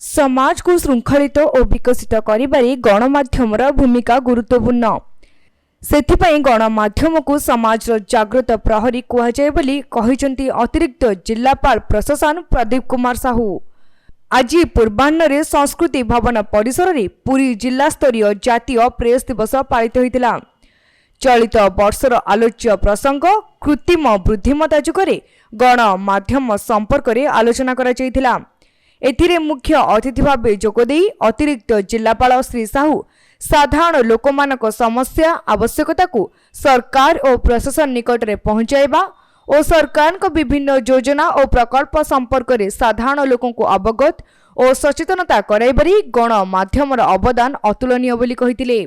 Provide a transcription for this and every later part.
समाज को श्रृंखलित और विकसित करिबारे गणमाध्यमर भूमिका गुरुत्वपूर्ण। सेथिपाई गणमाध्यम को समाज जागृत प्रहरी कुहाଯାଏ ବୋଲି କହିଛନ୍ତି अतिरिक्त जिलापाल प्रशासन प्रदीप कुमार साहू। आज पूर्वाह्न संस्कृति भवन परिसर में पुरी जिला स्तरीय जातीय प्रेस दिवस पालित होता। चलित वर्षर आलोच्य प्रसंग कृत्रिम बुद्धिमत्ता जुगरे गणमाध्यम संपर्क में आलोचना करा। एथिरे मुख्य अतिथि भाव जोगदे अतिरिक्त जिलापाल श्री साहू साधारण लोकमानक समस्या आवश्यकता को सरकार और प्रशासन निकट में पहुंचाइबा और सरकार को विभिन्न योजना और प्रकल्प संपर्क में साधारण लोकों को अवगत और सचेतनता कराइबारे गणमाध्यमर अवदान अतुलनीय बोली कहिथिले।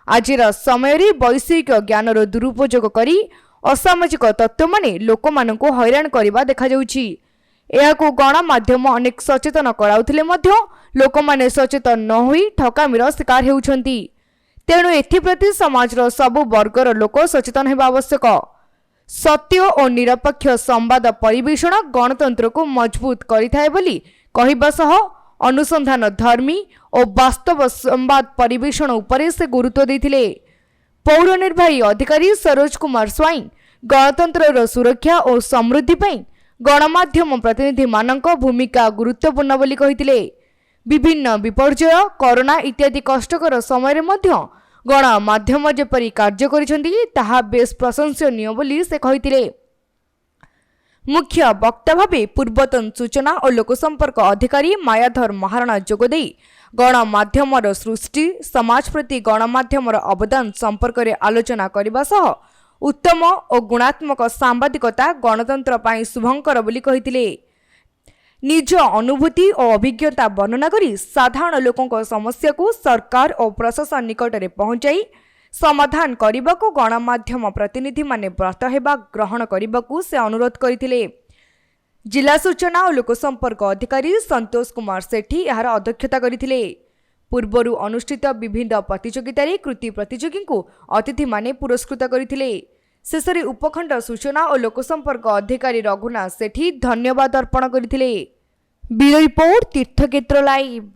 आजिर समय वैषयिक ज्ञानर दुरुपयोग करी असामाजिक तत्व माने लोकमाननको हैरान करबा देखा जाउछि। एहाकु गणमाध्यम अनेक सचेतन कराउथिले मध्य लोकमाने सचेतन न होई ठकामीर शिकार हेउछंती। तेणु एथिप्रति समाजर सबु वर्गर लोक सचेतन हेबा आवश्यक। सत्य और निरपेक्ष संवाद परिवेषण गणतंत्र को मजबूत करिथाय बोली कहिबा सह अनुसंधान धर्मी और वास्तव संवाद परिवेषण उपरे से गुरुत्व देथिले। पौर निर्वाही अधिकारी सरोज कुमार स्वाई गणतंत्र सुरक्षा और समृद्धि पई गणमाध्यम प्रतिनिधि मानक भूमिका गुरुत्वपूर्ण बोली कहिथिले। विभिन्न विपर्यय कोरोना इत्यादि कष्टकर समय मध्य गणमाध्यम जेपरी कार्य करिसेंती ताहा बेस प्रशंसनीय बोली से कहिथिले। मुख्य वक्ता भावे पूर्वतन सूचना और लोकसंपर्क अधिकारी मायाधर महाराणा जोगदे गणमाध्यमर सृष्टि समाज प्रति गणमाध्यमर अवदान संपर्क में आलोचना करने सह उत्तम और गुणात्मक सांबादिकता गणतंत्र पाई शुभंकर बोली कहिथिले। निज अनुभूति और अभिज्ञता वर्णना करी साधारण लोकों समस्या को सरकार और प्रशासन निकट में पहुंचाई समाधान करने को गणमाध्यम प्रतिनिधि माने व्रत हेबा ग्रहण करने को से अनुरोध करथिले। जिला सूचना और लोकसंपर्क अधिकारी संतोष कुमार सेठी यार अध्यक्षता करथिले। पूर्वरु अनुष्ठित विभिन्न प्रतियोगितार कृति प्रतियोगी को अतिथि माने पुरस्कृत करथिले। शेषरे उपखंड सूचना और लोकसंपर्क अधिकारी रघुनाथ सेठी धन्यवाद अर्पण करथिले। ब्यूरो रिपोर्ट तीर्थक्षेत्र लाइव।